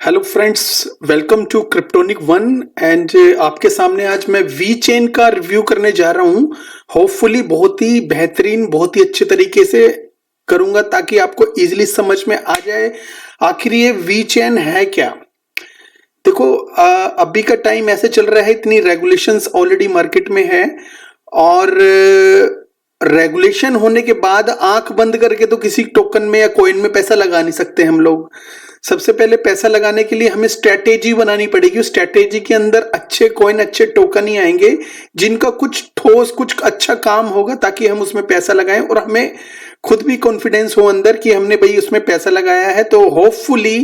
Hello friends, welcome to Cryptonic one. And आपके सामने आज मैं वी चेन का रिव्यू करने जा रहा हूं। होपफुली बहुत ही बेहतरीन, बहुत ही अच्छे तरीके से करूंगा ताकि आपको इजीली समझ में आ जाए आखिर ये वी चेन है क्या। देखो, अभी का टाइम ऐसे चल रहा है, इतनी रेगुलेशंस ऑलरेडी मार्केट में है और रेगुलेशन होने के बाद आंख बंद करके तो किसी टोकन में या कॉइन में पैसा लगा नहीं सकते हम लोग। सबसे पहले पैसा लगाने के लिए हमें स्ट्रेटेजी बनानी पड़ेगी। उस स्ट्रेटेजी के अंदर अच्छे कॉइन, अच्छे टोकन ही आएंगे जिनका कुछ ठोस, कुछ अच्छा काम होगा ताकि हम उसमें पैसा लगाएं और हमें खुद भी कॉन्फिडेंस हो अंदर कि हमने भाई उसमें पैसा लगाया है तो होपफुली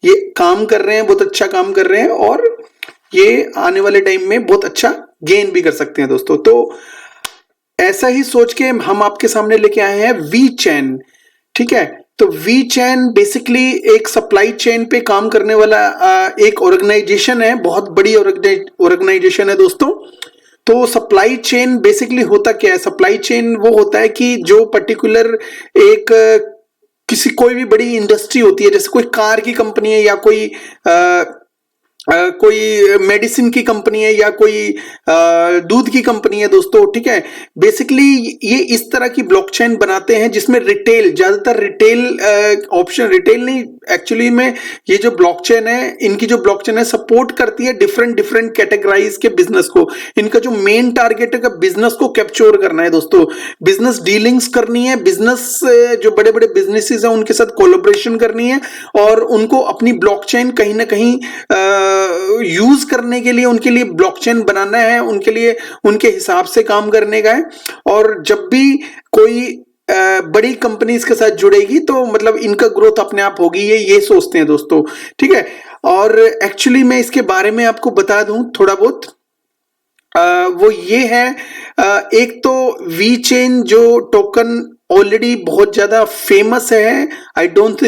ये काम कर रहे हैं, बहुत अच्छा काम कर रहे हैं और ये आने वाले टाइम में बहुत अच्छा गेन भी कर सकते हैं दोस्तों। तो ऐसा ही सोच के हम आपके सामने लेके आए हैं वी चैन। ठीक है, तो वी चैन बेसिकली एक सप्लाई चेन पे काम करने वाला एक ऑर्गेनाइजेशन है, बहुत बड़ी ऑर्गेनाइजेशन है दोस्तों। तो सप्लाई चेन बेसिकली होता क्या है? सप्लाई चेन वो होता है कि जो पर्टिकुलर एक किसी कोई भी बड़ी इंडस्ट्री होती है, जैसे कोई कार की कंपनी है या कोई मेडिसिन की कंपनी है या कोई दूध की कंपनी है दोस्तों। ठीक है, बेसिकली ये इस तरह की ब्लॉकचेन बनाते हैं जिसमें रिटेल, ज्यादातर रिटेल ऑप्शन, रिटेल नहीं एक्चुअली में, ये जो ब्लॉकचेन है, इनकी जो ब्लॉकचेन है सपोर्ट करती है डिफरेंट डिफरेंट कैटेगराइज के बिजनेस को। इनका जो मेन टारगेट है का बिजनेस को कैप्चर करना है दोस्तों, बिजनेस डीलिंग्स करनी है, बिजनेस जो बड़े बड़े बिजनेसेस हैं उनके साथ कोलैबोरेशन करनी है और उनको अपनी ब्लॉकचेन कहीं ना कहीं यूज करने के लिए, उनके लिए ब्लॉकचेन बनाना है, उनके लिए उनके हिसाब से काम करने का है। और जब भी कोई बड़ी कंपनीज के साथ जुड़ेगी तो मतलब इनका ग्रोथ अपने आप होगी, ये सोचते हैं दोस्तों। ठीक है, और एक्चुअली मैं इसके बारे में आपको बता दूं थोड़ा बहुत। वो ये है, एक तो वी चेन जो टोकन ऑलरेडी बहुत ज्यादा फेमस है। आई डोंट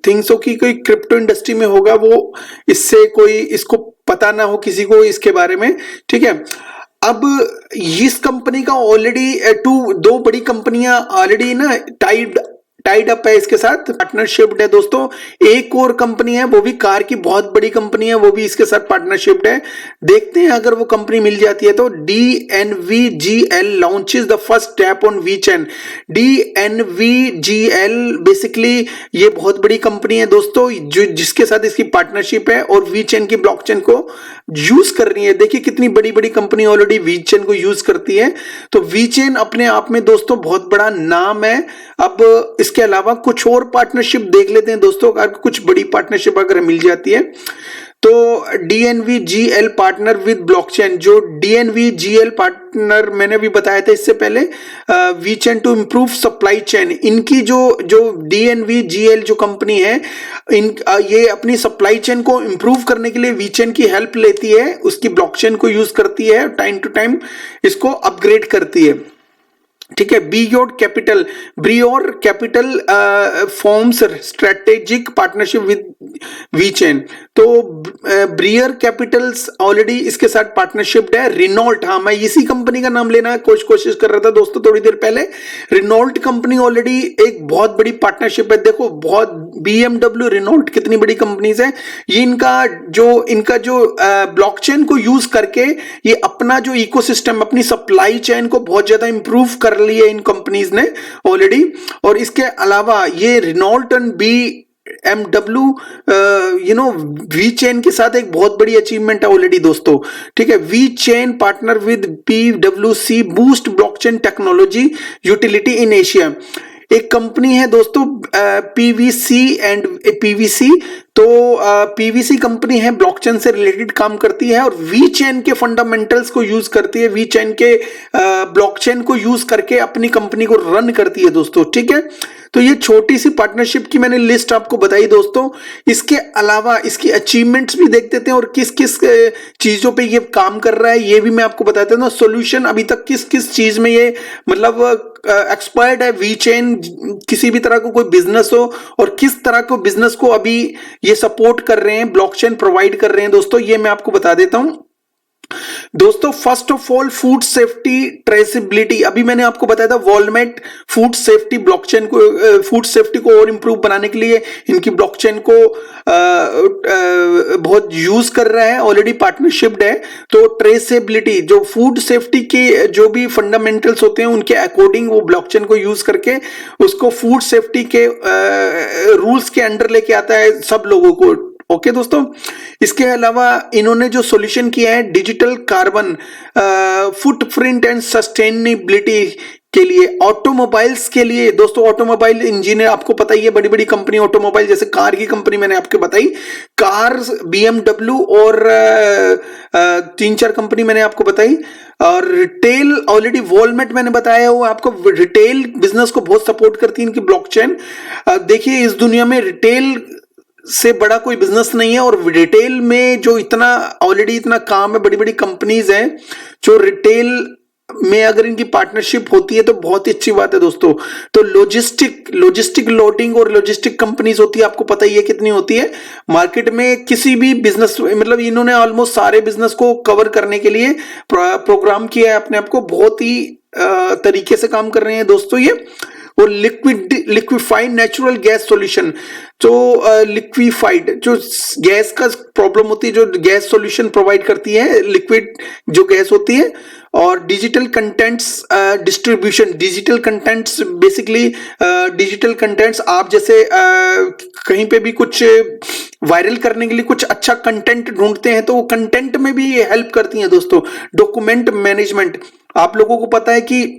थिंक सो कि कोई क्रिप्टो इंडस्ट्री में होगा वो इससे कोई इसको पता ना हो किसी को इसके बारे में। ठीक है, अब इस कंपनी का ऑलरेडी दो बड़ी कंपनियां ऑलरेडी ना टाइड अप है, इसके साथ पार्टनरशिप है दोस्तों। एक और कंपनी है, वो भी कार की बहुत बड़ी कंपनी है, वो भी इसके साथ पार्टनरशिप है। देखते हैं अगर वो कंपनी मिल जाती है तो DNVGL launches the first step on VeChain. DNVGL basically ये बहुत बड़ी कंपनी है दोस्तों जो जिसके साथ इसकी पार्टनरशिप है और वीचैन की ब्लॉकचेन को यूज कर रही है। देखिए कितनी बड़ी बड़ी कंपनी ऑलरेडी वीचैन को यूज करती है। तो वीचैन अपने आप में दोस्तों बहुत बड़ा नाम है। अब इसके अलावा कुछ और पार्टनरशिप देख लेते हैं दोस्तों, अगर कुछ बड़ी पार्टनरशिप अगर मिल जाती है तो DNVGL पार्टनर विद ब्लॉकचेन। जो DNVGL पार्टनर मैंने भी बताया था इससे पहले, वीचैन टू इंप्रूव सप्लाई चेन। इनकी जो जो DNVGL जो कंपनी है, ये अपनी सप्लाई चेन को इंप्रूव करने के लिए वीचैन की हेल्प लेती है, उसकी ब्लॉकचेन को यूज करती है, टाइम टू टाइम इसको अपग्रेड करती है। ठीक है, Brior capital forms strategic partnership with VeChain. तो ब्रियर कैपिटल्स ऑलरेडी इसके साथ पार्टनरशिप है। रिनॉल्ट, हाँ मैं इसी कंपनी का नाम लेना कोशिश कर रहा था दोस्तों थोड़ी देर पहले। रिनॉल्ट कंपनी ऑलरेडी एक बहुत बड़ी पार्टनरशिप है। देखो बहुत BMW, रिनॉल्ट कितनी बड़ी कंपनीज है। ये इनका जो ब्लॉकचेन को यूज करके ये अपना जो इकोसिस्टम, अपनी सप्लाई चेन को बहुत ज्यादा इंप्रूव कर लिए इन कंपनीज ने ऑलरेडी। और इसके अलावा ये Renault and BMW VeChain के साथ एक बहुत बड़ी अचीवमेंट है ऑलरेडी दोस्तों। ठीक है, VeChain partner with PwC boost blockchain technology utility in Asia. एक कंपनी है दोस्तों PVC। तो PVC कंपनी है, ब्लॉकचेन से रिलेटेड काम करती है और वी चेन के फंडामेंटल्स को यूज करती है, वी चेन के ब्लॉकचेन को यूज करके अपनी कंपनी को रन करती है दोस्तों। ठीक है, तो ये छोटी सी पार्टनरशिप की मैंने लिस्ट आपको बताई दोस्तों। इसके अलावा इसकी अचीवमेंट्स भी देख देते हैं और किस किस चीजों पे ये काम कर रहा है ये भी मैं आपको बताता हूँ। सोल्यूशन अभी तक किस किस चीज में ये मतलब एक्सपर्ट है वी चेन, किसी भी तरह को कोई बिजनेस हो और किस तरह को बिजनेस को अभी ये सपोर्ट कर रहे हैं, ब्लॉकचेन प्रोवाइड कर रहे हैं दोस्तों, ये मैं आपको बता देता हूं। दोस्तों first of all food safety traceability, अभी मैंने आपको बताया था वॉलमेट फूड सेफ्टी ब्लॉकचेन को, फूड सेफ्टी को और इंप्रूव बनाने के लिए इनकी ब्लॉकचेन को बहुत यूज कर रहा है, ऑलरेडी पार्टनरशिप है। तो ट्रेसेबिलिटी, जो फूड सेफ्टी के जो भी फंडामेंटल्स होते हैं उनके अकॉर्डिंग वो ब्लॉकचेन को यूज करके उसको फूड सेफ्टी के रूल्स के अंडर लेके आता है सब लोगों को। ओके दोस्तों, इसके अलावा इन्होंने जो सॉल्यूशन किया है digital carbon footprint and sustainability के लिए, ऑटोमोबाइल्स के लिए। दोस्तों ऑटोमोबाइल इंजीनियर आपको पता ही है, बड़ी बड़ी कंपनी ऑटोमोबाइल, जैसे कार की कंपनी मैंने आपको बताई, कार BMW और 3-4 कंपनी मैंने आपको बताई। और रिटेल ऑलरेडी वॉलमेट मैंने बताया, वो आपको रिटेल बिजनेस को बहुत सपोर्ट करती है इनकी ब्लॉकचेन। देखिए इस दुनिया में रिटेल से बड़ा कोई बिजनेस नहीं है, और रिटेल में जो इतना ऑलरेडी इतना काम है, बड़ी बड़ी कंपनीज हैं जो रिटेल में अगर इनकी पार्टनरशिप होती है तो बहुत ही अच्छी बात है दोस्तों। तो लॉजिस्टिक लोडिंग और लॉजिस्टिक कंपनीज होती है, आपको पता ही है कितनी होती है मार्केट में। किसी भी बिजनेस, मतलब इन्होंने ऑलमोस्ट सारे बिजनेस को कवर करने के लिए प्रोग्राम किया है अपने आप को, बहुत ही तरीके से काम कर रहे हैं दोस्तों ये। और लिक्विफाइड नेचुरल गैस सॉल्यूशन, जो लिक्विफाइड जो गैस का प्रॉब्लम होती है, जो गैस सॉल्यूशन प्रोवाइड करती है, लिक्विड जो गैस होती है। और digital contents distribution, digital contents basically digital contents, आप जैसे कहीं पे भी कुछ वायरल करने के लिए कुछ अच्छा कंटेंट ढूंढते हैं तो वो कंटेंट में भी हेल्प करती हैं दोस्तों। डॉक्यूमेंट मैनेजमेंट, आप लोगों को पता है कि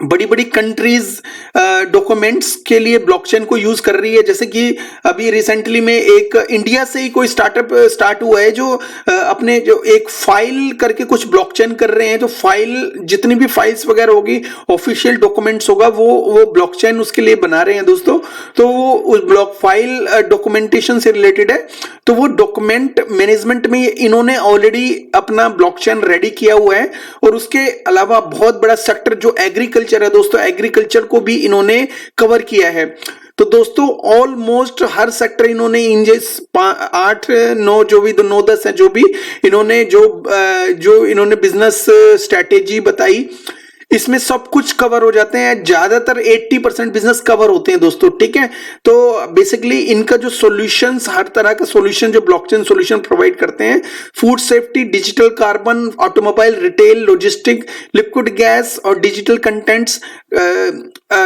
बड़ी बड़ी कंट्रीज डॉक्यूमेंट्स के लिए ब्लॉकचेन को यूज कर रही है। जैसे कि अभी रिसेंटली में एक इंडिया से ही कोई स्टार्टअप स्टार्ट हुआ है जो अपने जो एक फाइल करके कुछ ब्लॉकचेन कर रहे हैं। तो फाइल, जितनी भी फाइल्स वगैरह होगी, ऑफिशियल डॉक्यूमेंट्स होगा, वो ब्लॉकचेन उसके लिए बना रहे हैं दोस्तों। तो वो उस ब्लॉक फाइल डॉक्यूमेंटेशन से रिलेटेड है, तो वो डॉक्यूमेंट मैनेजमेंट में इन्होंने ऑलरेडी अपना ब्लॉकचेन रेडी किया हुआ है। और उसके अलावा बहुत बड़ा सेक्टर जो एग्रीकल्चर है दोस्तों, एग्रीकल्चर को भी इन्होंने कवर किया है। तो दोस्तों ऑलमोस्ट हर सेक्टर इन्होंने इन 8-9 जो भी 9-10 है, जो भी इन्होंने जो इन्होंने बिजनेस स्ट्रेटेजी बताई, इसमें सब कुछ कवर हो जाते हैं। ज्यादातर 80% बिजनेस कवर होते हैं दोस्तों, ठीक है। तो बेसिकली इनका जो सॉल्यूशंस, हर तरह का सॉल्यूशन जो ब्लॉकचेन सॉल्यूशन प्रोवाइड करते हैं, food safety, digital carbon, automobile, retail, logistic, liquid gas और digital contents,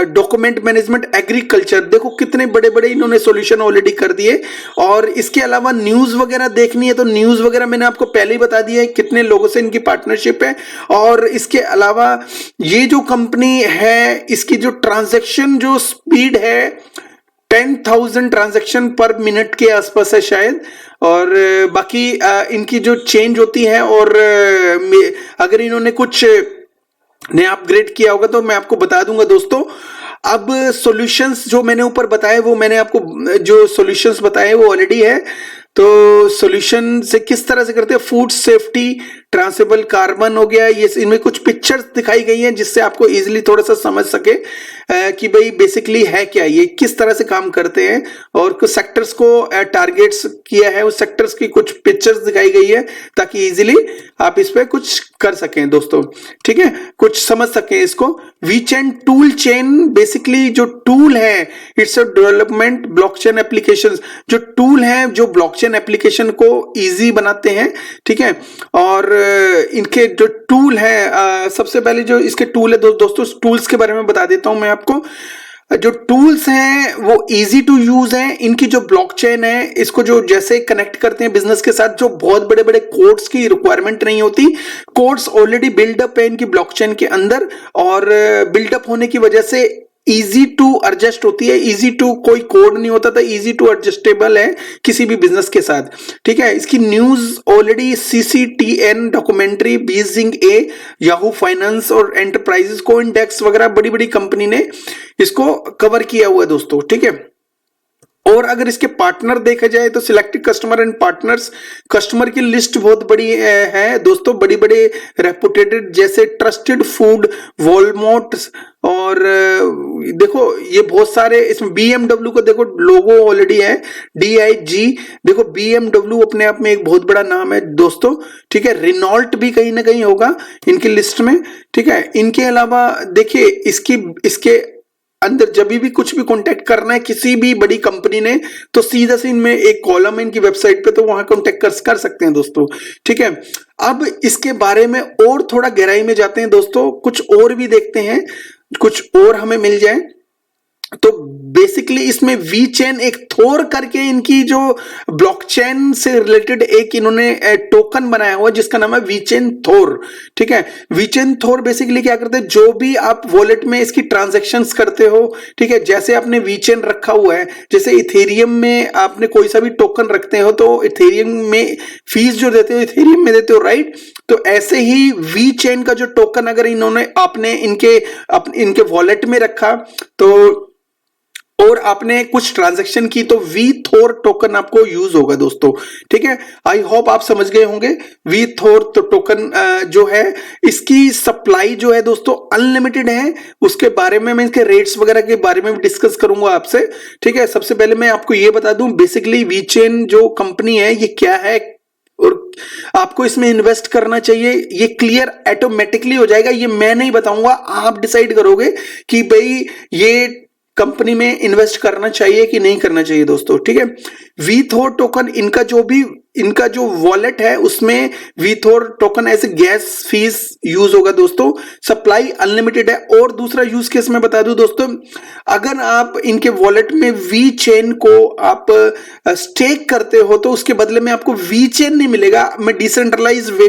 document management, agriculture, देखो कितने बड़े बड़े इन्होंने सॉल्यूशन ऑलरेडी कर दिए। और इसके अलावा न्यूज वगैरह देखनी है तो न्यूज वगैरह मैंने आपको पहले ही बता दिया है कितने लोगों से इनकी पार्टनरशिप है। और इसके अलावा ये जो कंपनी है, इसकी जो ट्रांजैक्शन जो स्पीड है 10,000 ट्रांजैक्शन पर मिनट के आसपास है शायद। और बाकी इनकी जो चेंज होती है, और अगर इन्होंने कुछ ने अपग्रेड किया होगा तो मैं आपको बता दूंगा दोस्तों। अब सॉल्यूशंस जो मैंने ऊपर बताए, वो मैंने आपको जो सॉल्यूशंस बताए वो ऑलरेडी है। तो सॉल्यूशन से किस तरह से करते हैं, फूड सेफ्टी, ट्रांसेबल कार्बन हो गया, ये इनमें कुछ पिक्चर्स दिखाई गई हैं जिससे आपको इजीली थोड़ा सा समझ सके कि भाई बेसिकली है क्या, ये किस तरह से काम करते हैं। और कुछ सेक्टर्स को टारगेट्स किया है, उस सेक्टर्स की कुछ पिक्चर्स दिखाई गई है ताकि इजीली आप इस पे कुछ कर सकें दोस्तों, ठीक है, कुछ समझ सकें इसको। वीचेन टूल चेन, बेसिकली जो टूल है, it's a development blockchain applications, जो टूल है जो ब्लॉकचेन एप्लीकेशन को इजी बनाते हैं, ठीक है। और इनके जो टूल है, सबसे पहले जो इसके टूल है दोस्तों, टूल्स के बारे में बता देता हूं मैं आपको। जो टूल्स हैं वो इजी टू यूज हैं। इनकी जो ब्लॉकचेन है, इसको जो जैसे कनेक्ट करते हैं बिजनेस के साथ, जो बहुत बड़े बड़े कोड्स की रिक्वायरमेंट नहीं होती, कोड्स ऑलरेडी बिल्डअप है इनकी ब्लॉकचेन के अंदर। और बिल्डअप होने की वजह से इजी टू एडजस्ट होती है, इजी टू, कोई कोड नहीं होता था, इजी टू एडजस्टेबल है किसी भी बिजनेस के साथ, ठीक है। इसकी news already CCTN documentary, Beijing ए, याहू फाइनेंस और एंटरप्राइजेस को इंडेक्स वगैरह बड़ी बड़ी कंपनी ने इसको कवर किया हुआ है दोस्तों, ठीक है। और अगर इसके पार्टनर देखा जाए तो selected customer and partners, customer की लिस्ट बहुत बड़ी है दोस्तों, बड़ी बड़े रेपुटेटेड जैसे ट्रस्टेड फूड, वॉलमार्ट, और देखो ये बहुत सारे इसमें BMW को देखो लोगो ऑलरेडी है DIG। देखो BMW अपने आप में एक बहुत बड़ा नाम है दोस्तों, ठीक है। रिनॉल्ट भी कहीं ना कहीं होगा इनकी लिस्ट में, ठीक है। इनके अलावा देखिए इसके अंदर जब भी कुछ भी कांटेक्ट करना है किसी भी बड़ी कंपनी ने, तो सीधा से इनमें एक कॉलम है इनकी वेबसाइट पे, तो वहां कांटेक्ट कर सकते हैं दोस्तों, ठीक है। अब इसके बारे में और थोड़ा गहराई में जाते हैं दोस्तों, कुछ और भी देखते हैं, कुछ और हमें मिल जाए। तो बेसिकली इसमें वी चेन एक थोर करके इनकी जो ब्लॉकचेन से रिलेटेड एक इन्होंने टोकन बनाया हुआ जिसका नाम है वी चेन थोर, ठीक है। वी चेन थोर बेसिकली क्या करते हैं, जो भी आप वॉलेट में इसकी ट्रांजैक्शंस करते हो, ठीक है, जैसे आपने वी चेन रखा हुआ है, जैसे इथेरियम में आपने कोई सा भी टोकन रखते हो तो इथेरियम में फीस जो देते हो इथेरियम में देते हो, राइट। तो ऐसे ही वी चेन का जो टोकन अगर इन्होंने आपने इनके वॉलेट में रखा तो और आपने कुछ ट्रांजैक्शन की तो वी थोर टोकन आपको यूज होगा दोस्तों, ठीक है। आई होप आप समझ गए होंगे। वी थोर तो टोकन जो है इसकी सप्लाई जो है दोस्तों अनलिमिटेड है, उसके बारे में मैं इसके रेट्स वगैरह के बारे में भी डिस्कस करूंगा आपसे, ठीक है। सबसे पहले मैं आपको ये बता दूं बेसिकली वी चेन जो कंपनी है ये क्या है और आपको इसमें इन्वेस्ट करना चाहिए, ये क्लियर ऑटोमेटिकली हो जाएगा। ये मैं नहीं बताऊंगा, आप डिसाइड करोगे कि भाई ये कंपनी में इन्वेस्ट करना चाहिए कि नहीं करना चाहिए दोस्तों, ठीक है। वीथोर टोकन इनका जो वॉलेट है उसमें VeThor token as gas fees use होगा दोस्तों। सप्लाई अनलिमिटेड है। और दूसरा यूज केस मैं बता दूं दोस्तों, अगर आप इनके वॉलेट में वी चेन को आप स्टेक करते हो तो उसके बदले में आपको वी चेन नहीं मिलेगा, मैं डिसेंट्रलाइज वे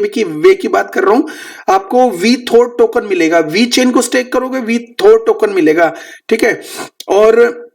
की बात कर रहा हूं। आपको वी थोर टोकन मिलेगा, वी चेन को स्टेक करोगे वी थोर टोकन मिलेगा, ठीक है। और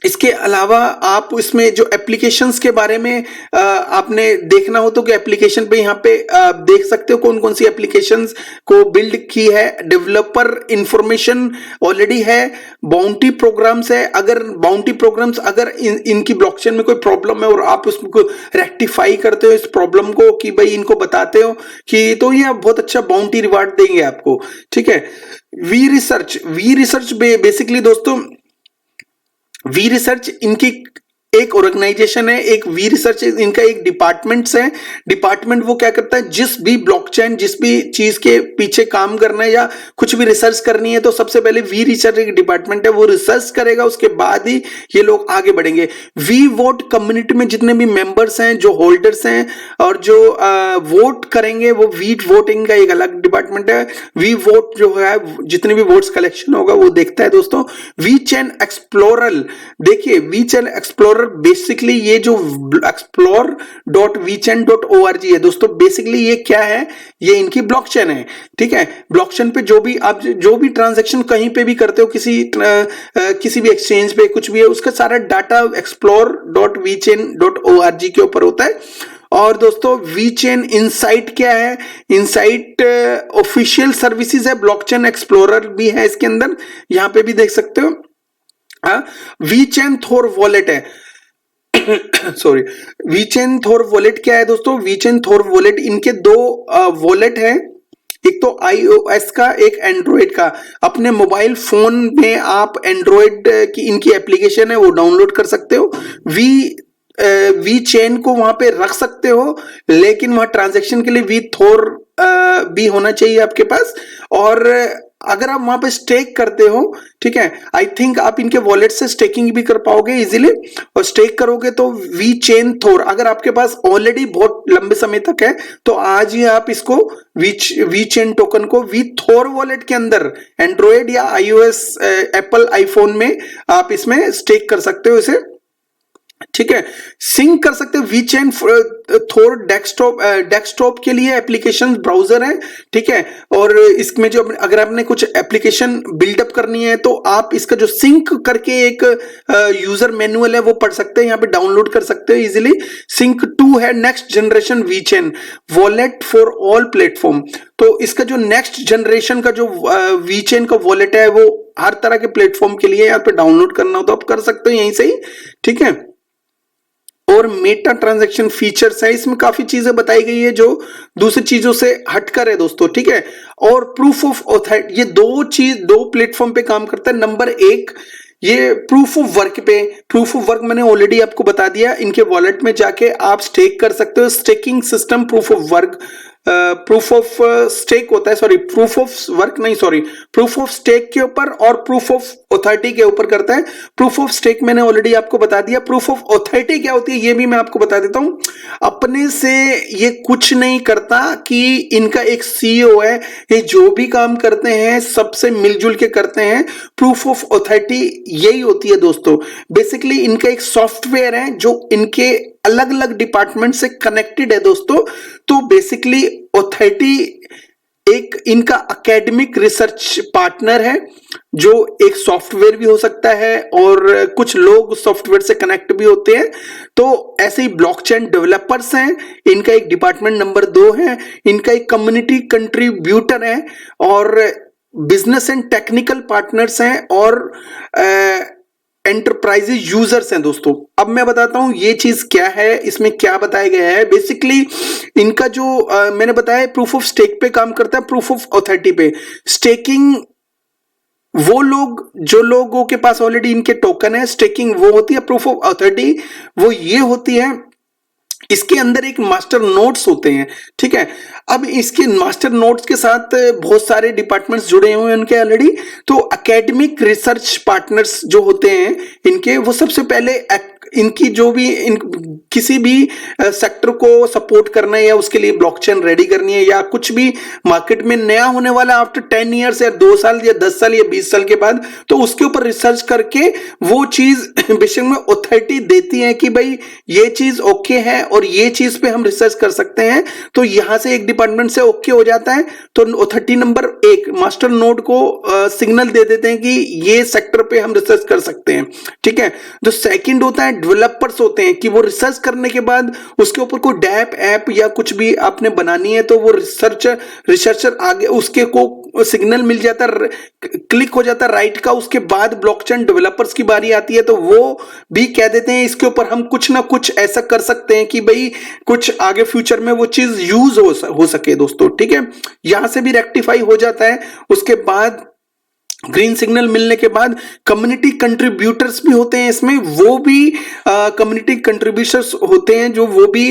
इसके अलावा आप इसमें जो एप्लीकेशंस के बारे में आपने देखना हो तो कि एप्लीकेशन पे यहाँ पे देख सकते हो कौन कौन सी एप्लीकेशंस को बिल्ड की है। डेवलपर इंफॉर्मेशन ऑलरेडी है, बाउंटी प्रोग्राम्स है। अगर बाउंटी प्रोग्राम्स अगर इनकी ब्लॉकचेन में कोई प्रॉब्लम है और आप उसको रेक्टिफाई करते हो इस प्रॉब्लम को कि भाई इनको बताते हो कि, तो ये बहुत अच्छा बाउंटी रिवार्ड देंगे आपको, ठीक है। वी रिसर्च बेसिकली दोस्तों वी रिसर्च इनकी एक ऑर्गेनाइजेशन है, एक वी रिसर्च इनका एक डिपार्टमेंट्स है। डिपार्टमेंट वो क्या करता है, जिस भी ब्लॉकचेन जिस भी चीज के पीछे काम करना है या कुछ भी रिसर्च करनी है तो सबसे पहले वी रिसर्च एक डिपार्टमेंट है, वो रिसर्च करेगा, उसके बाद ही ये लोग आगे बढ़ेंगे। वी वोट कम्युनिटी में जितने भी मेंबर्स हैं, जो होल्डर्स हैं और जो वोट करेंगे वो वी वोटिंग का एक अलग डिपार्टमेंट है। वी वोट जो है जितने भी वोट्स कलेक्शन होगा वो देखता है दोस्तों। वी चेन एक्सप्लोरर, देखिए वी चेन एक्सप्लोरर बेसिकली ये जो explore.vchain.org है दोस्तों, बेसिकली ये क्या है, ये इनकी ब्लॉकचेन है, ठीक है। ब्लॉकचेन पे जो भी ट्रांजैक्शन कहीं पे भी करते हो किसी भी एक्सचेंज पे कुछ भी है, उसका सारा डाटा explore.vchain.org के ऊपर होता है। और दोस्तों वी चेन इनसाइट क्या है, इनसाइट ऑफिशियल सर्विसेज है, ब्लॉकचेन एक्सप्लोरर भी है इसके अंदर, यहां पे भी देख सकते हो। वी चेन थोर वॉलेट है sorry, VeChain Thor wallet क्या है दोस्तों, वी चेन थोर वॉलेट इनके दो वॉलेट है, एक तो iOS का एक एंड्रॉइड का। अपने मोबाइल फोन में आप एंड्रॉइड की इनकी एप्लीकेशन है वो डाउनलोड कर सकते हो, वी चेन को वहां पे रख सकते हो, लेकिन वहां ट्रांजैक्शन के लिए वी थोर भी होना चाहिए आपके पास। और अगर आप वहां पे स्टेक करते हो, ठीक है, आई थिंक आप इनके वॉलेट से स्टेकिंग भी कर पाओगे इजीली, और स्टेक करोगे तो वी चेन थोर अगर आपके पास ऑलरेडी बहुत लंबे समय तक है तो आज ही आप इसको वी चेन टोकन को वी थोर वॉलेट के अंदर एंड्रॉयड या iOS एप्पल आईफोन में आप इसमें स्टेक कर सकते हो इसे, ठीक है। सिंक कर सकते हो वी चेन थोर डेस्कटॉप के लिए एप्लीकेशन ब्राउजर है, ठीक है। और इसमें जो अगर आपने कुछ एप्लीकेशन बिल्डअप करनी है तो आप इसका जो सिंक करके एक यूजर मैनुअल है वो पढ़ सकते हैं, यहाँ पे डाउनलोड कर सकते हो इजीली। सिंक 2 है next generation VeChain wallet for all platform, तो इसका जो नेक्स्ट जनरेशन का जो वी चेन का वॉलेट है वो हर तरह के प्लेटफॉर्म के लिए यहाँ पे डाउनलोड करना हो तो आप कर सकते हो यहीं से ही, ठीक है। और मेटा ट्रांजैक्शन फीचर्स है, इसमें काफी चीजें बताई गई है जो दूसरी चीजों से हटकर है दोस्तों, ठीक है। और प्रूफ ऑफ ऑथेंटिक, ये दो प्लेटफॉर्म पे काम करता है। नंबर एक, ये प्रूफ ऑफ वर्क पे, प्रूफ ऑफ वर्क मैंने ऑलरेडी आपको बता दिया, इनके वॉलेट में जाके आप स्टेक कर सकते हो। Staking system proof of work, proof of stake होता है, सॉरी प्रूफ ऑफ वर्क नहीं, सॉरी प्रूफ ऑफ स्टेक के ऊपर और प्रूफ ऑफ ऑथोरिटी के ऊपर करता है। प्रूफ ऑफ स्टेक मैंने ऑलरेडी आपको बता दिया। प्रूफ ऑफ ऑथोरिटी क्या होती है ये भी मैं आपको बता देता हूं। अपने से ये कुछ नहीं करता कि इनका एक सीईओ है, ये जो भी काम करते हैं सबसे मिलजुल के करते हैं। प्रूफ ऑफ ऑथोरिटी यही होती है दोस्तों। बेसिकली इनका एक सॉफ्टवेयर है जो इनके अलग अलग डिपार्टमेंट से कनेक्टेड है दोस्तों। तो बेसिकली ऑथोरिटी एक इनका एकेडमिक रिसर्च पार्टनर है, जो एक सॉफ्टवेयर भी हो सकता है और कुछ लोग सॉफ्टवेयर से कनेक्ट भी होते हैं। तो ऐसे ही ब्लॉकचेन डेवलपर्स हैं, इनका एक डिपार्टमेंट नंबर 2 है। इनका एक कम्युनिटी कंट्रीब्यूटर है और बिजनेस एंड टेक्निकल पार्टनर्स हैं और एंटरप्राइजेज यूजर्स हैं दोस्तों। अब मैं बताता हूं ये चीज क्या है, इसमें क्या बताया गया है। बेसिकली इनका जो मैंने बताया प्रूफ ऑफ स्टेक पे काम करता है, प्रूफ ऑफ ऑथोरिटी पे। स्टेकिंग वो लोग, जो लोगों के पास ऑलरेडी इनके टोकन है, स्टेकिंग वो होती है। प्रूफ ऑफ ऑथोरिटी वो ये होती है, इसके अंदर एक मास्टर नोट्स होते हैं, ठीक है। अब इसके मास्टर नोट्स के साथ बहुत सारे डिपार्टमेंट्स जुड़े हुए हैं उनके ऑलरेडी। तो एकेडमिक रिसर्च पार्टनर्स जो होते हैं इनके, वो सबसे पहले इनकी जो भी किसी भी सेक्टर को सपोर्ट करना है या उसके लिए ब्लॉकचेन रेडी करनी है या कुछ भी मार्केट में नया होने वाला आफ्टर 10 ईयर्स या 2 साल या 10 साल या 20 साल के बाद, तो उसके ऊपर रिसर्च करके वो चीज बेशक में ऑथोरिटी देती है कि भाई ये चीज ओके है और ये चीज पे हम रिसर्च कर सकते हैं। तो यहां से एक डिपार्टमेंट से ओके हो जाता है तो ऑथोरिटी नंबर 1 मास्टर नोड को सिग्नल दे देते हैं कि ये सेक्टर पे हम रिसर्च कर सकते हैं, ठीक है। जो सेकंड होता है डेवलपर्स होते हैं कि वो रिसर्च करने के बाद उसके ऊपर कोई डैप ऐप या कुछ भी आपने बनानी है तो वो रिसर्चर आगे उसके को सिग्नल मिल जाता, क्लिक हो जाता राइट का। उसके बाद ब्लॉकचेन डेवलपर्स की बारी आती है तो वो भी कह देते हैं इसके ऊपर हम कुछ ना कुछ ऐसा कर सकते हैं कि भाई कुछ आगे फ्यूचर में वो चीज यूज हो सके दोस्तों, ठीक है। यहां से भी रेक्टिफाई हो जाता है। उसके बाद ग्रीन सिग्नल मिलने के बाद कम्युनिटी कंट्रीब्यूटर्स भी होते हैं इसमें, वो भी कम्युनिटी कंट्रीब्यूटर्स होते हैं जो वो भी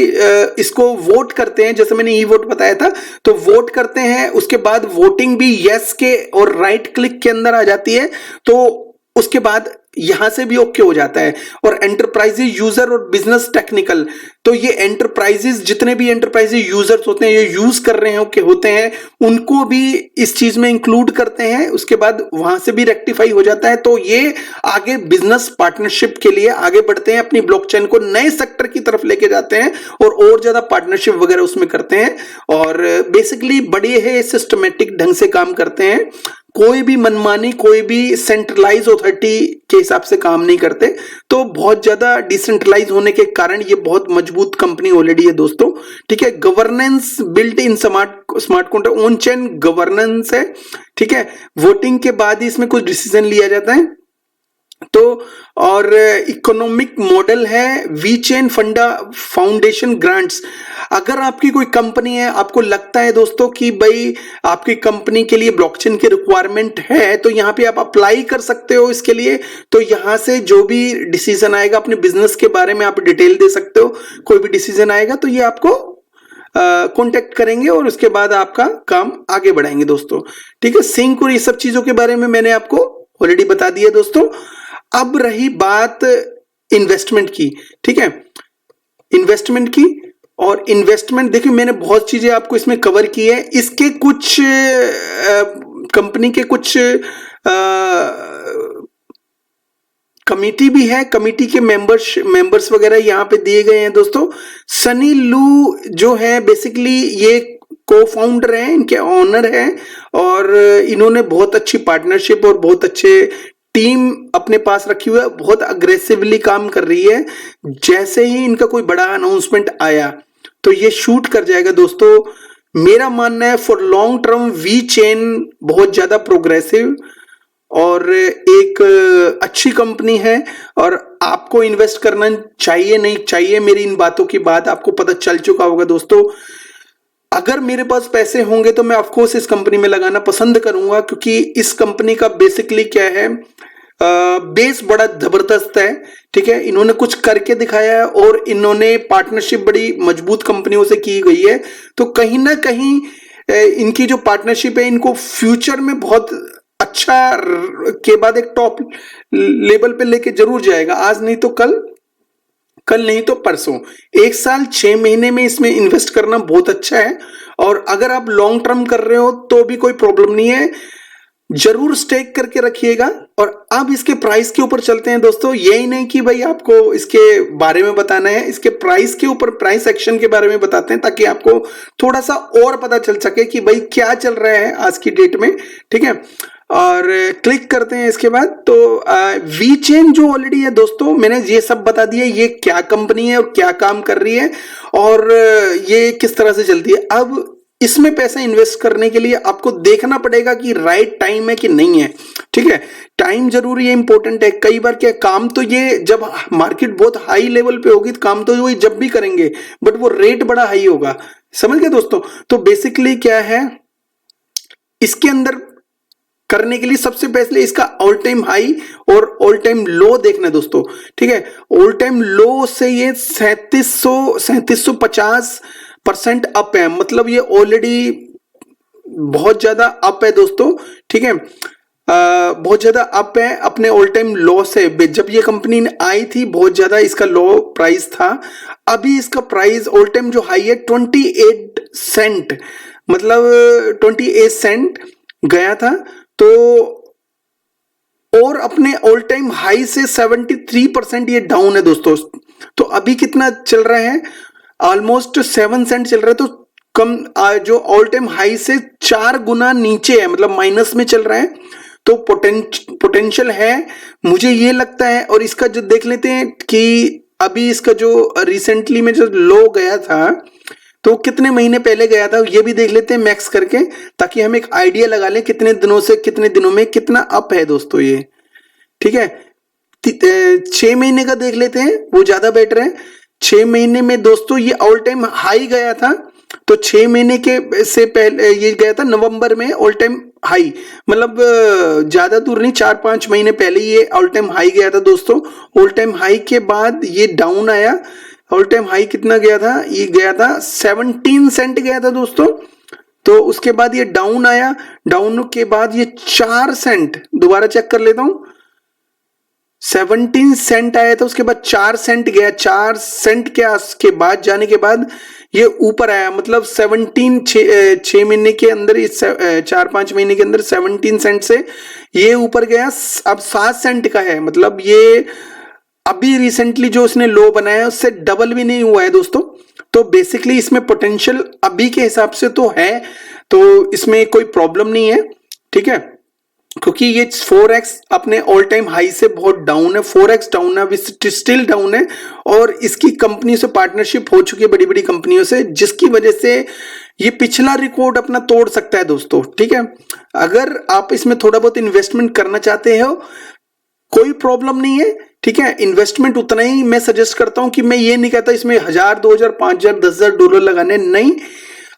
इसको वोट करते हैं। जैसे मैंने ई वोट बताया था, तो वोट करते हैं। उसके बाद वोटिंग भी यस के और राइट क्लिक के अंदर आ जाती है। तो उसके बाद यहां से भी ओके हो जाता है। और एंटरप्राइजेज यूजर और बिजनेस टेक्निकल, तो ये एंटरप्राइजेज जितने भी एंटरप्राइजेज यूजर्स होते हैं, ये यूज कर रहे हैं होते हैं, उनको भी इस चीज में इंक्लूड करते हैं। उसके बाद वहां से भी रेक्टिफाई हो जाता है। तो ये आगे बिजनेस पार्टनरशिप के लिए आगे बढ़ते हैं, अपनी ब्लॉकचेन को नए सेक्टर की तरफ लेके जाते हैं और ज्यादा पार्टनरशिप वगैरह उसमें करते हैं। और बेसिकली बड़े है सिस्टमेटिक ढंग से काम करते हैं। कोई भी मनमानी, कोई भी सेंट्रलाइज अथॉरिटी के हिसाब से काम नहीं करते। तो बहुत ज्यादा डिसेंट्रलाइज होने के कारण ये बहुत मजबूत कंपनी ऑलरेडी है दोस्तों, ठीक है। Governance built in smart contract, on chain governance है, ठीक है। वोटिंग के बाद ही इसमें कुछ डिसीजन लिया जाता है। तो और इकोनॉमिक मॉडल है वी चेन फंडा फाउंडेशन ग्रांट्स। अगर आपकी कोई कंपनी है, आपको लगता है दोस्तों कि भाई आपकी कंपनी के लिए ब्लॉकचेन की रिक्वायरमेंट है, तो यहां पे आप अप्लाई कर सकते हो इसके लिए। तो यहां से जो भी डिसीजन आएगा अपने बिजनेस के बारे में आप डिटेल दे सकते हो। कोई भी डिसीजन आएगा तो ये आपको कांटेक्ट करेंगे और उसके बाद आपका काम आगे बढ़ाएंगे दोस्तों, ठीक है। सिंक और ये सब चीजों के बारे में मैंने आपको ऑलरेडी बता दिया दोस्तों। अब रही बात इन्वेस्टमेंट की, ठीक है, इन्वेस्टमेंट की। और इन्वेस्टमेंट देखिए मैंने बहुत चीजें आपको इसमें कवर की है। इसके कुछ कंपनी के कुछ कमिटी भी है, कमिटी के मेंबर्स वगैरह यहाँ पे दिए गए हैं दोस्तों। सनी लू जो है बेसिकली ये को फाउंडर हैं, इनके ऑनर हैं और इन्होंने बहुत अच्छी पार्टनरशिप और बहुत अच्छे टीम अपने पास रखी हुई है, बहुत अग्रेसिवली काम कर रही है। जैसे ही इनका कोई बड़ा अनाउंसमेंट आया तो ये शूट कर जाएगा दोस्तों। मेरा मानना है for long term VeChain बहुत ज्यादा प्रोग्रेसिव और एक अच्छी कंपनी है और आपको इन्वेस्ट करना चाहिए नहीं चाहिए, मेरी इन बातों की बात आपको पता चल चुका होगा दोस्तों। अगर मेरे पास पैसे होंगे तो मैं ऑफकोर्स इस कंपनी में लगाना पसंद करूंगा, क्योंकि इस कंपनी का बेसिकली क्या है, बेस बड़ा जबरदस्त है। ठीक है, इन्होंने कुछ करके दिखाया है और इन्होंने पार्टनरशिप बड़ी मजबूत कंपनियों से की गई है। तो कहीं ना कहीं इनकी जो पार्टनरशिप है इनको फ्यूचर में बहुत अच्छा के बाद एक टॉप लेवल पे लेके जरूर जाएगा, आज नहीं तो कल नहीं तो परसों। 1 साल 6 महीने में इसमें इन्वेस्ट करना बहुत अच्छा है, और अगर आप लॉन्ग टर्म कर रहे हो तो भी कोई प्रॉब्लम नहीं है, जरूर स्टेक करके रखिएगा। और अब इसके प्राइस के ऊपर चलते हैं दोस्तों। यही नहीं कि भाई आपको इसके बारे में बताना है, इसके प्राइस के ऊपर, प्राइस एक्शन के बारे में बताते हैं, ताकि आपको थोड़ा सा और पता चल सके कि भाई क्या चल रहा है आज की डेट में। ठीक है, और क्लिक करते हैं इसके बाद। तो वी चेन जो ऑलरेडी है दोस्तों, मैंने ये सब बता दिया ये क्या कंपनी है और क्या काम कर रही है और ये किस तरह से चलती है। अब इसमें पैसा इन्वेस्ट करने के लिए आपको देखना पड़ेगा कि राइट टाइम है कि नहीं है। ठीक है, टाइम जरूरी है, इंपॉर्टेंट है। कई बार क्या काम तो ये जब मार्केट बहुत हाई लेवल पे होगी तो काम तो वही जब भी करेंगे, बट वो रेट बड़ा हाई होगा, समझ गए दोस्तों। तो बेसिकली क्या है, इसके अंदर करने के लिए सबसे पहले इसका ऑल टाइम हाई और ऑल टाइम लो देखना है दोस्तों। ठीक है, ऑल टाइम लो से ये 3750% अप है, मतलब ये ऑलरेडी बहुत ज्यादा अप है दोस्तों। ठीक है, बहुत ज्यादा अप है अपने ऑल टाइम लो से। जब ये कंपनी आई थी बहुत ज्यादा इसका लो प्राइस था, अभी इसका प्राइस ऑल टाइम जो हाई है 28 सेंट, मतलब 28 सेंट गया था। तो और अपने ऑल टाइम हाई से 73% ये डाउन है दोस्तों। तो अभी कितना चल रहा है, ऑलमोस्ट 7 सेंट चल रहा है। तो कम जो ऑल टाइम हाई से 4 गुना नीचे है, मतलब माइनस में चल रहा है। तो पोटेंशियल है, मुझे ये लगता है। और इसका जो देख लेते हैं कि अभी इसका जो रिसेंटली में जो लो गया था तो कितने महीने पहले गया था, ये भी देख लेते हैं मैक्स करके, ताकि हम एक आइडिया लगा लें कितने दिनों से कितने दिनों में कितना अप है दोस्तों ये। ठीक है, 6 महीने का देख लेते हैं, वो ज्यादा बेटर है। 6 महीने में दोस्तों ये ऑल टाइम हाई गया था। तो 6 महीने के से पहले ये गया था नवंबर में ऑल टाइम हाई, मतलब ज्यादा दूर नहीं, 4-5 महीने पहले ये ऑल टाइम हाई गया था दोस्तों। ऑल टाइम हाई के बाद ये डाउन आया। ऑल टाइम हाई कितना गया था, ये गया था 17 सेंट गया था दोस्तों। तो उसके बाद ये डाउन आया, डाउन के बाद ये 4 सेंट, दोबारा चेक कर लेता हूं, 17 सेंट आया था, उसके बाद 4 सेंट गया। 4 सेंट के बाद जाने के बाद ये ऊपर आया, मतलब 6 महीने के अंदर, 4-5 महीने के अंदर 17 सेंट से ये ऊपर गया, अब 7 सेंट का है। मतलब ये अभी रिसेंटली जो उसने लो बनाया है उससे डबल भी नहीं हुआ है दोस्तों। तो बेसिकली इसमें पोटेंशियल अभी के हिसाब से तो है, तो इसमें कोई प्रॉब्लम नहीं है। ठीक है, क्योंकि ये 4x अपने ऑल टाइम हाई से बहुत डाउन है, 4x डाउन है, स्टिल डाउन है। और इसकी कंपनी से पार्टनरशिप हो चुकी है बड़ी बड़ी कंपनियों से, जिसकी वजह से ये पिछला रिकॉर्ड अपना तोड़ सकता है दोस्तों। ठीक है, अगर आप इसमें थोड़ा बहुत इन्वेस्टमेंट करना चाहते हो कोई प्रॉब्लम नहीं है। ठीक है, इन्वेस्टमेंट उतना ही मैं सजेस्ट करता हूं कि मैं ये नहीं कहता इसमें 1000, 2000, 5000, 10,000 डॉलर लगाने, नहीं।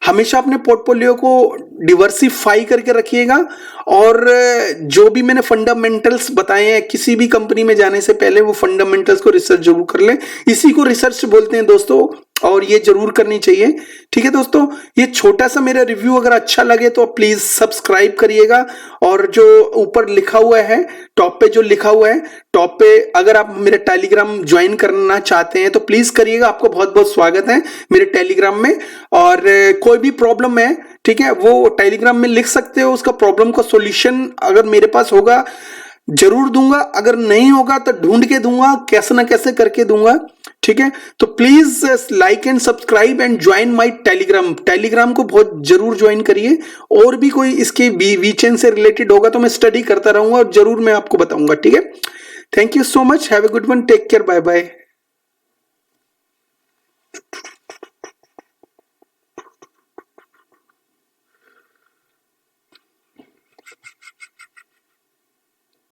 हमेशा अपने पोर्टफोलियो को डिवर्सिफाई करके रखिएगा। और जो भी मैंने फंडामेंटल्स बताए हैं, किसी भी कंपनी में जाने से पहले वो फंडामेंटल्स को रिसर्च जरूर कर लें। इसी को रिसर्च बोलते हैं दोस्तों, और ये जरूर करनी चाहिए। ठीक है दोस्तों, ये छोटा सा मेरा रिव्यू अगर अच्छा लगे तो प्लीज सब्सक्राइब करिएगा। और जो ऊपर लिखा हुआ है, टॉप पे जो लिखा हुआ है, टॉप पे अगर आप मेरे टेलीग्राम ज्वाइन करना चाहते हैं तो प्लीज करिएगा, आपको बहुत बहुत स्वागत है मेरे टेलीग्राम में। और कोई भी प्रॉब्लम है, ठीक है, वो टेलीग्राम में लिख सकते हो, उसका प्रॉब्लम का सॉल्यूशन अगर मेरे पास होगा जरूर दूंगा, अगर नहीं होगा तो ढूंढ के दूंगा, कैसे ना कैसे करके दूंगा। ठीक है, तो please like and subscribe and join my Telegram को बहुत जरूर ज्वाइन करिए। और भी कोई इसके वीचेन से रिलेटेड होगा तो मैं स्टडी करता रहूंगा और जरूर मैं आपको बताऊंगा। ठीक है, thank you so much, have a good one, take care, bye bye.